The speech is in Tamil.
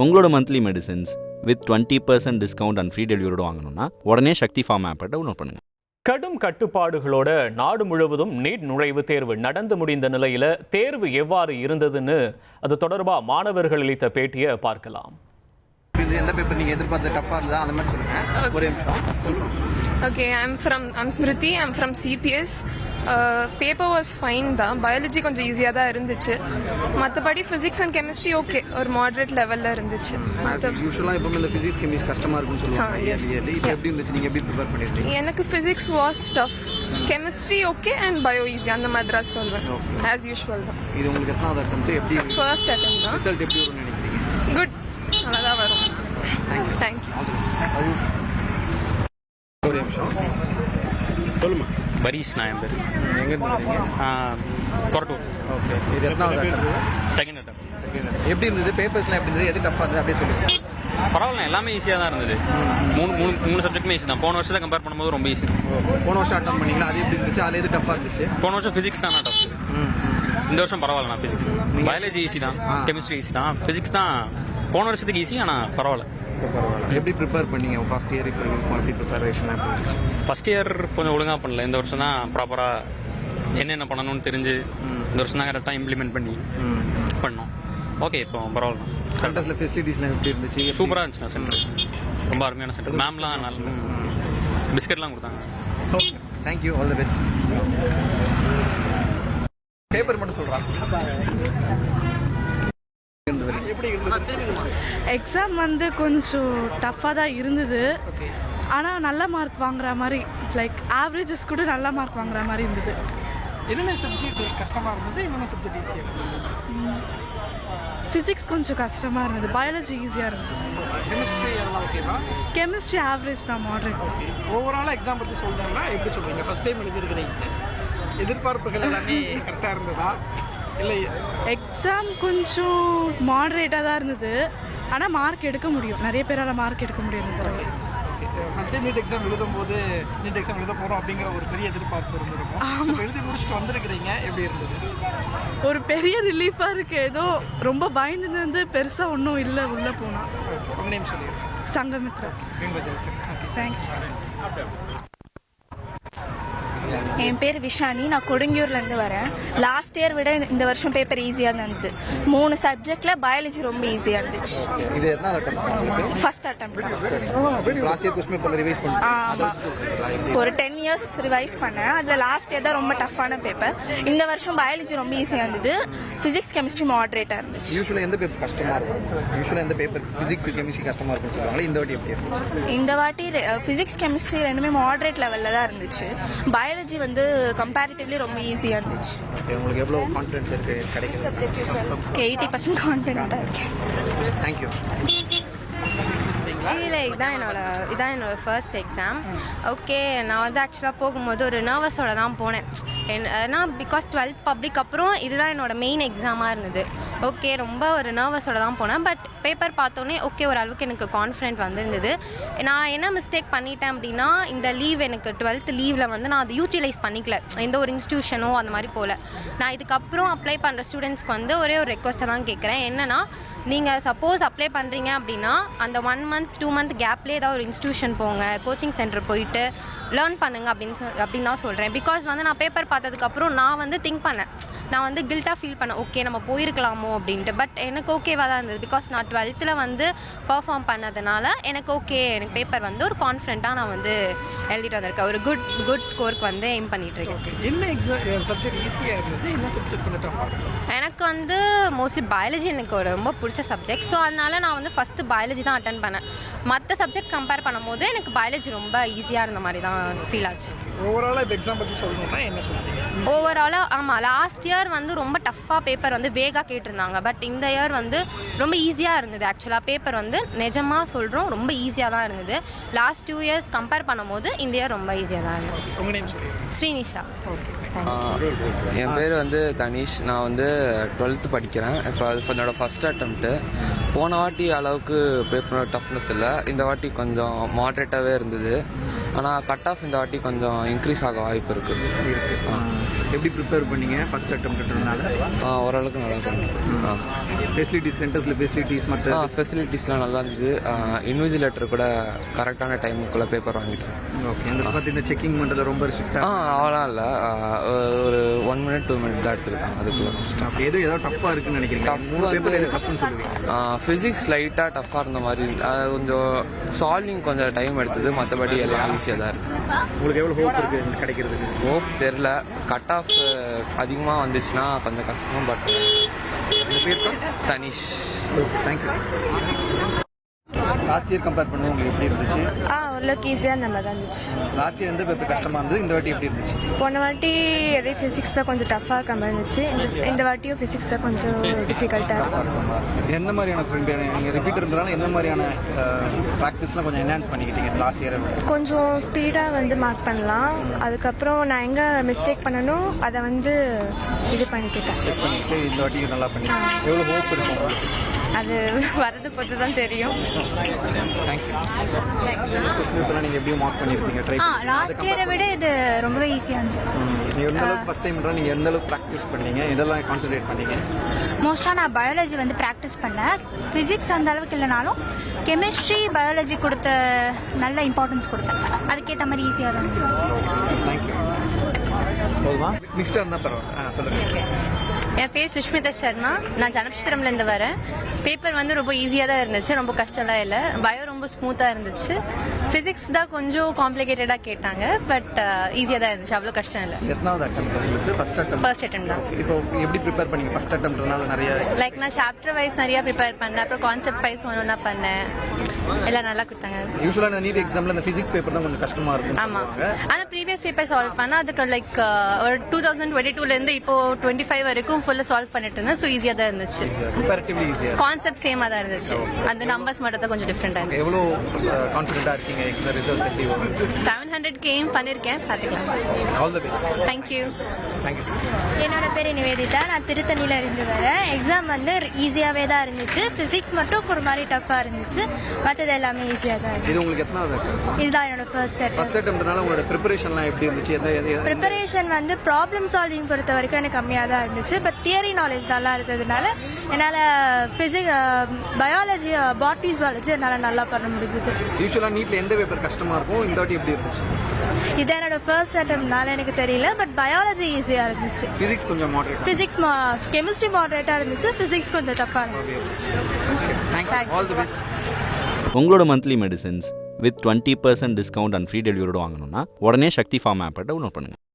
உங்களோட monthly medicines with 20% discount and free டெலிவரியோட வாங்கணும்னா உடனே சக்தி ஃபார்ம் ஆப்பை டவுன்லோட் பண்ணுங்கள். கடும் கட்டுப்பாடுகளோட நாடு முழுவதும் நீட் நுழைவுத் தேர்வு நடந்து முடிந்த நிலையில தேர்வு எவ்வாறு இருந்ததுன்னு அது தொடர்பாக மாணவர்கள் அளித்த பேட்டியை பார்க்கலாம். எந்த பேப்பர் நீங்க எதிர்பார்த்த டஃப்பா இருந்தா அந்த மாதிரி சொல்லுங்க. ஒரே Okay, I'm Smriti. I'm from CPS. Paper was fine தான். பயாலஜி கொஞ்சம் ஈஸியாக தான் இருந்துச்சு. மற்றபடி ஃபிசிக்ஸ் அண்ட் கெமிஸ்ட்ரி ஓகே, ஒரு மாடரேட் லெவலில் இருந்துச்சு. யூஷுவலாக இப்போ இந்த ஃபிசிக்ஸ் கெமிஸ்ட்ரி கஷ்டமாக இருக்கும்னு சொல்லுவாங்க. இப்போ எப்படி இருந்துச்சு, நீங்கள் எப்படி ப்ரிப்பேர் பண்ணிருக்கீங்க? எனக்கு physics was tough, chemistry okay and bio easy, அந்த மாதிரி தான் சொல்வேன். ஆஸ் யூஷுவல் தான். இது உங்களுக்கு எத்தனாவது அட்டெம்ப்ட்? எப்படி ஃபர்ஸ்ட் அட்டெம்ப்ட் தான். ரிசல்ட் எப்படி வரும்னு நினைக்கிறீங்க? குட், நல்லா தான் வரும். தேங்க்யூ. ஒரு நிமிஷம் சொல்லுமா. பரீஷ் நான் என் பேர். எங்கேருந்து வரீங்க? கொரட்டூர். ஓகே, இது எத்தனாவது அட்டெம்ப்ட்? செகண்ட் அட்டம். எப்படி இருந்தது? பேப்பர்ஸ்லாம் எப்படி இருந்தது? எது டஃப்பாக இருந்தது அப்படியே சொல்லுங்க. பரவாயில்ல, எல்லாமே ஈஸியாக தான் இருந்தது. மூணு சப்ஜெக்ட்டுமே ஈஸி தான். போன வருஷத்தை கம்பேர் பண்ணும்போது ரொம்ப ஈஸி. போன வருஷம் அட்டம் பண்ணீங்களா? அது எப்படி இருந்துச்சு? அதில் எது டஃப்பாக இருந்துச்சு? போன வருஷம் ஃபிசிக்ஸ் தான் டஃப். இந்த வருஷம் பரவாயில்ல. நான் ஃபிசிக்ஸ், பயாலஜி ஈஸி தான், கெமிஸ்ட்ரி ஈஸி தான், ஃபிசிக்ஸ் தான் போன வருஷத்துக்கு ஈஸி. ஆனால் பரவாயில்ல. எப்படி ப்ரிப்பேர் பண்ணீங்க? ஃபர்ஸ்ட் இயர் இப்போ எப்படி ப்ரிப்பரேஷன்? ஃபர்ஸ்ட் இயர் கொஞ்சம் ஒழுங்காக பண்ணல. இந்த வருஷம் தான் ப்ராப்பராக என்னென்ன பண்ணணும்னு தெரிஞ்சு இந்த வருஷம் தான் கரெக்டாக இம்ப்ளிமெண்ட் பண்ணி பண்ணோம். ஓகே, இப்போ பரவாயில்ல. சென்டர்ஸில் ஃபெசிலிட்டிஸ்லாம் எப்படி இருந்துச்சு? சூப்பராக இருந்துச்சுண்ணா சென்டர். ரொம்ப அருமையான சென்டர். மேம்லாம் நல்ல பிஸ்கெட்லாம் கொடுத்தாங்க. Okay, thank you, all the best. Paper மட்டும் சொல்கிறான். எக்ஸாம் வந்து கொஞ்சம் டஃப்பாக தான் இருந்தது. ஆனால் நல்ல மார்க் வாங்குற மாதிரி, லைக் ஆவரேஜஸ் கூட நல்ல மார்க் வாங்குற மாதிரி இருந்தது. என்னென்ன சப்ஜெக்ட் கஷ்டமாக இருந்தது, என்னென்ன சப்ஜெக்ட் ஈஸியாக இருந்தது? ஃபிசிக்ஸ் கொஞ்சம் கஷ்டமாக இருந்தது, பயாலஜி ஈஸியாக இருந்தது. கெமிஸ்ட்ரி அதெல்லாம் ஓகேவா? கெமிஸ்ட்ரி ஆவரேஜ் தான், மாடரேட் தான். ஓவராலாக எக்ஸாம் பற்றி சொல்கிறீங்களா? எப்படி சொல்கிறீங்க? ஃபஸ்ட் டைம் எழுதிருக்கிறீங்க, எதிர்பார்ப்புகள் எல்லாமே கரெக்டாக இருந்ததா இல்லை? எக்ஸாம் கொஞ்சம் மாடரேட்டாக தான் இருந்தது, ஆனால் மார்க் எடுக்க முடியும், நிறைய பேரால் மார்க் எடுக்க முடியும். ஃபஸ்ட் டைம் நீட் எக்ஸாம் எழுதும்போது நீட் எக்ஸாம் எழுத போகிறோம் அப்படிங்கிற ஒரு பெரிய எதிர்பார்ப்பு இருந்திருக்கும். எழுதி முடிச்சுட்டு வந்திருக்கிறீங்க, எப்படி இருந்தது? ஒரு பெரிய ரிலீஃபாக இருக்குது. ஏதோ ரொம்ப பயந்துருந்து பெருசாக ஒன்றும் இல்லை. உள்ளே போனால் உங்கள் நேம் சொல்லிடுறேன். சங்கமித்ரா. தேங்க்யூ. என் பேர் விஷானி, நான் கொடுங்கியூர்லேருந்து வரேன். லாஸ்ட் இயர் விட இந்த வருஷம் பேப்பர் ஈஸியாக தான் இருந்தது. 3 சப்ஜெக்டில் பயாலஜி ரொம்ப ஈஸியாக இருந்துச்சு. இது எத்தனை அட்டெம்ப்ட்? ஃபர்ஸ்ட் அட்டெம்ப்ட் தான். Last year question paper revise பண்ணேன். ஆமாம், ஒரு 10 இயர்ஸ் ரிவைஸ் பண்ணேன். அதில் லாஸ்ட் இயர் தான் ரொம்ப டஃப்பான பேப்பர். இந்த வருஷம் பயாலஜி ரொம்ப ஈஸியாக இருந்தது. ஃபிசிக்ஸ் கெமிஸ்ட்ரி மாடரேட்டாக இருந்துச்சு. யூஸ்வலாக எந்த பேப்பர் கஷ்டமாக இருக்கும்? யூஸ்வலாக எந்த பேப்பர் ஃபிசிக்ஸ் கெமிஸ்ட்ரி கஷ்டமாக இருக்கும்னு சொல்லுவாங்களே, இந்த வாட்டி எப்படி இருந்துச்சு? இந்த வாட்டி ஃபிசிக்ஸ் கெமிஸ்ட்ரி ரெண்டுமே மாடரேட் லெவலில் தான் இருந்துச்சு. பயாலஜி வந்து கம்பேரிட்டிவ்லி ரொம்ப ஈஸியாக இருந்துச்சு. உங்களுக்கு எவ்வளோ கான்ஃபிடன்ஸ் இருக்குது கிடைக்கும்? 80% கான்ஃபிடென்ட்டாக இருக்கேன். தேங்க்யூ. இல்லை, இதான் என்னோட ஃபர்ஸ்ட் எக்ஸாம். ஓகே, நான் வந்து ஆக்சுவலாக போகும்போது ஒரு நர்வஸோட தான் போனேன். ஏன்னா பிகாஸ் 12th பப்ளிக் அப்புறம் இதுதான் என்னோட மெயின் எக்ஸாமாக இருந்தது. ஓகே, ரொம்ப ஒரு நர்வஸோட தான் போனேன். பட் பேப்பர் பார்த்தோன்னே ஓகே, ஓரளவுக்கு எனக்கு கான்ஃபிடென்ட் வந்துருந்தது. நான் என்ன மிஸ்டேக் பண்ணிட்டேன் அப்படின்னா, இந்த லீவ் எனக்கு 12th லீவில் வந்து நான் அதை யூட்டிலைஸ் பண்ணிக்கல. எந்த ஒரு இன்ஸ்டியூஷனோ அந்த மாதிரி போகல. நான் இதுக்கப்புறம் அப்ளை பண்ணுற ஸ்டூடெண்ட்ஸ்க்கு வந்து ஒரே ஒரு ரெக்வஸ்ட்டை தான் கேட்குறேன். என்னென்னா, நீங்கள் சப்போஸ் அப்ளை பண்ணுறீங்க அப்படின்னா அந்த 1 month 2 month கேப்லேயே ஏதாவது ஒரு இன்ஸ்டியூஷன் போங்க, கோச்சிங் சென்டர் போயிட்டு லேர்ன் பண்ணுங்க அப்படின்னு தான் சொல்கிறேன். பிகாஸ் வந்து நான் பேப்பர் பார்த்ததுக்கப்புறம் நான் வந்து திங்க் பண்ணேன், நான் வந்து கில்ட்டாக ஃபீல் பண்ணேன். ஓகே, நம்ம போயிருக்கலாமோ அப்படின்ட்டு. பட் எனக்கு ஓகேவாக தான் இருந்தது. பிகாஸ் நான் 12th வந்து பர்ஃபார்ம் பண்ணதுனால எனக்கு ஓகே, எனக்கு பேப்பர் வந்து ஒரு கான்ஃபிடென்ட்டாக நான் வந்து எழுதிட்டு வந்திருக்கேன். ஒரு குட் ஸ்கோருக்கு வந்து எய்ம் பண்ணிகிட்டு இருக்கேன். என்ன எக்ஸாம் சப்ஜெக்ட் ஈஸியாக இருந்தது, என்ன சப்ஜெக்ட் கொஞ்சம் டஃப்பாக இருந்தது? எனக்கு வந்து மோஸ்ட்லி பயாலஜி எனக்கு ஒரு ரொம்ப பிடிச்ச சப்ஜெக்ட். ஸோ அதனால நான் வந்து ஃபஸ்ட்டு பயாலஜி தான் அட்டன் பண்ணேன். மற்ற சப்ஜெக்ட் கம்பேர் பண்ணும்போது எனக்கு பயாலஜி ரொம்ப ஈஸியாக இருந்த மாதிரி தான் ஃபீல் ஆச்சு. ஓவராலாக இப்போ எக்ஸாம் பற்றி சொல்லணும்னா என்ன சொல்லுவீங்க? ஓவராலாக ஆமாம், லாஸ்ட் இயர் வந்து ரொம்ப டஃப்பாக பேப்பர் வந்து வேகாக கேட்டிருந்தாங்க. பட் இந்த இயர் வந்து ரொம்ப ஈஸியாக இருந்தது. ஆக்சுவலாக பேப்பர் வந்து நிஜமாக சொல்கிறோம் ரொம்ப ஈஸியாக தான் இருந்தது. லாஸ்ட் 2 years கம்பேர் பண்ணும்போது இந்த இயர் ரொம்ப ஈஸியாக தான் இருந்தது. உங்கள் நேம் சொல்லுங்கள். ஸ்ரீனிஷா. என் பேர் வந்து தனிஷ். நான் வந்து 12th படிக்கிறேன். இப்போ அது என்னோடய ஃபஸ்ட் அட்டெம்ப்ட்டு. போன வாட்டி அளவுக்கு பேப்பர் டஃப்னஸ் இல்லை, இந்த வாட்டி கொஞ்சம் மாட்ரேட்டாகவே இருந்தது. ஆனால் கட் ஆஃப் இந்த வாட்டி கொஞ்சம் இன்க்ரீஸ் ஆக வாய்ப்பு இருக்குது. எப்படி ப்ரிப்பேர் பண்ணீங்க ஃபர்ஸ்ட் அட்டம்ப்ட்னால? ஓரளவுக்கு நல்லா பண்ணேன். ஃபெசிலிட்டிஸ் சென்டர்ஸில் ஃபெசிலிட்டிஸ் மற்ற ஃபெசிலிட்டிஸ்லாம் நல்லா இருந்தது. இன்விஜிலேட்டர் கூட கரெக்டான டைமுக்குள்ளே பேப்பர் வாங்கிட்டேன். ஓகே. இந்த பார்த்தீங்கன்னா செக்கிங் பண்ணுறதுல ரொம்ப ஸ்ட்ரிக்டாக? அவ்வளோ இல்லை, ஒரு 1 minute 2 minute தான் எடுத்துக்கிட்டேன். அதுக்குள்ளே அப்போ ஏதாவது டஃப்பாக இருக்குன்னு நினைக்கிறீங்க? 3 பேப்பர் எது டஃப்னு சொல்லுவீங்க? ஃபிசிக்ஸ் லைட்டாக டஃப்பாக இருந்த மாதிரி அது கொஞ்சம் சால்விங் கொஞ்சம் டைம் எடுத்தது. மற்றபடி எல்லாம் ஈஸியாக தான் இருக்குது. உங்களுக்கு எவ்வளோ ஹோப் இருக்குது கிடைக்கிறதுக்கு? ஹோப் தெரில. கட் ஆஃப் அதிகமாக வந்துச்சுன்னா கொஞ்சம் கஷ்டம். But Tanishq. Thank you. Last year compare பண்ணி உங்களுக்கு எப்படி இருந்துச்சு? ஓரளவுக்கு ஈஸியாக நல்லா தான் இருந்துச்சு. லாஸ்ட் இயர் எந்த பேப்பர் கஷ்டமாக இருந்தது, இந்த வாட்டி எப்படி இருந்துச்சு? போன வாட்டி எதே ஃபிசிக்ஸ் தான் கொஞ்சம் டஃப்பாக கம்பேர் இருந்துச்சு. இந்த வாட்டியும் ஃபிசிக்ஸ் தான் கொஞ்சம் டிஃபிகல்ட்டாக இருக்கும். என்ன மாதிரியான நீங்கள் ரிப்பீட் இருந்தனால என்ன மாதிரியான ப்ராக்டிஸ்லாம் கொஞ்சம் என்ஹான்ஸ் பண்ணிக்கிட்டீங்க லாஸ்ட் இயர்? கொஞ்சம் ஸ்பீடாக வந்து மார்க் பண்ணலாம். அதுக்கப்புறம் நான் எங்கே மிஸ்டேக் பண்ணணும் அதை வந்து இது பண்ணிக்கிட்டேன். செக் பண்ணிட்டு இந்த வாட்டி நல்லா பண்ணி எவ்வளோ ஹோப் இருக்கும் உங்களுக்கு? அது வரது பொறுத்து தான் தெரியும். தேங்க்யூ. இப்போலாம் நீங்கள் எப்படியும் மார்க் பண்ணியிருக்கீங்க? ட்ரை லாஸ்ட் இயரை விட இது ரொம்பவே ஈஸியாக இருந்தது. நீங்கள் எந்த அளவுக்கு ஃபஸ்ட் டைம் நீங்கள் எந்த அளவுக்கு ப்ராக்டிஸ் பண்ணீங்க, இதெல்லாம் கான்சன்ட்ரேட் பண்ணீங்க? மோஸ்ட்டாக நான் பயாலஜி வந்து ப்ராக்டிஸ் பண்ணேன். ஃபிசிக்ஸ் அந்த அளவுக்கு இல்லைனாலும் கெமிஸ்ட்ரி பயாலஜி கொடுத்த நல்ல இம்பார்ட்டன்ஸ் கொடுத்தேன். அதுக்கேற்ற மாதிரி ஈஸியாக தான் இருந்தது. தேங்க்யூ. போதுமா? மிக்ஸ்டாக இருந்தால் பரவாயில்ல. சொல்லுங்கள். என் பேர் சுஷ்மிதா சர்மா. நான் ஜனப்சித்திரம்லேருந்து வரேன். பேப்பர் வந்து ரொம்ப ஈஸியாக தான் இருந்துச்சு, ரொம்ப கஷ்டம்லாம் இல்லை. பயோ ரொம்ப ஸ்மூத்தாக இருந்துச்சு. ஃபிசிக்ஸ் தான் கொஞ்சம் காம்ப்ளிகேட்டடாக கேட்டாங்க, பட் ஈஸியாக தான் இருந்துச்சு, அவ்வளோ கஷ்டம் இல்லை. எத்தனாவது அட்டெம்ப்ட் உங்களுக்கு? ஃபர்ஸ்ட் அட்டெம்ப்ட் தான். இப்போ எப்படி ப்ரிப்பேர் பண்ணீங்க? ஃபர்ஸ்ட் அட்டெம்ப்ட்னால நிறைய லைக் நான் சாப்டர் வைஸ் நிறையா ப்ரிப்பேர் பண்ணேன், அப்புறம் கான்செப்ட் வைஸ் ஒன்றா பண்ணேன். எல்லாம் நல்லா கொடுத்தாங்க. யூஸ்வலாக இந்த நீட் எக்ஸாமில் இந்த ஃபிசிக்ஸ் பேப்பர் தான் கொஞ்சம் கஷ்டமாக இருக்கும். ஆமாம், ஆனால் ப்ரீவியஸ் பேப்பர் சால்வ் பண்ணால் அதுக்கு லைக் ஒரு 2022லேருந்து இப்போ 25 வரைக்கும் ஃபுல்லாக சால்வ் பண்ணிட்டு இருந்தேன். ஸோ ஈஸியாக தான் இருந்துச்சு. கம்பேரிட்டிவ்லி ஈஸியாக. கான்செப்ட் சேமாக தான் இருந்துச்சு, அந்த நம்பர்ஸ் மட்டும் தான் கொஞ்சம் டிஃப்ரெண்டாக இருந்துச்சு. எவ்வளோ கான்ஃபிடென்ட்டாக இருக்கீங்க எக்ஸாம் ரிசல்ட்ஸ் எப்படி வரும்? 700K பண்ணியிருக்கேன், பார்த்துக்கலாம். All the best. Thank you. Thank you. என்னோட பேர் நிவேதிதா. நான் திருத்தணியில் இருந்து வரேன். எக்ஸாம் வந்து ஈஸியாகவே தான் இருந்துச்சு. ஃபிசிக்ஸ் மட்டும் ஒரு மாதிரி டஃப்பாக இருந்துச்சு. மற்றது எல்லாமே ஈஸியாக தான் இருந்துச்சு. இது உங்களுக்கு எத்தனாவது அட்டெம்ப்ட்? இதுதான் என்னோட ஃபர்ஸ்ட் அட்டெம்ப்ட்னால உங்களோட ப்ரிப்பரேஷன்லாம் எப்படி இருந்துச்சு? ப்ரிப்பரேஷன் வந்து ப்ராப்ளம் சால்விங் பொறுத்த வரைக்கும் எனக்கு கம்மியாக தான் இருந்துச்சு. பட் தியரி நாலேஜ் நல்லா இருந்ததுனால என்னால் பயாலஜி பாட்னி ஜுவாலஜி என்னால் நல்லா பண்ண முடிஞ்சது. யூஸ்வலாக நீட்டில் எந்த பேப்பர் கஷ்டமாக இருக்கும், இந்த வாட்டி எப்படி இருந்துச்சு? இது என்னோட ஃபர்ஸ்ட் அட்டெம்ப்ட்னால எனக்கு தெரியல, பட் பயாலஜி ஈஸியாக இருந்துச்சு. ஃபிசிக்ஸ் கொஞ்சம் மாடரேட். ஃபிசிக்ஸ் கெமிஸ்ட்ரி மாடரேட்டாக இருந்துச்சு. ஃபிசிக்ஸ் கொஞ்சம் டஃப்பாக இருந்துச்சு. தேங்க்யூ. All the best. உங்களோட monthly medicines with 20% discount and free டெலிவரியோட வாங்கணும்னா உடனே சக்தி ஃபார்ம் ஆப்பை டவுன்லோட் பண்ணுங்கள்.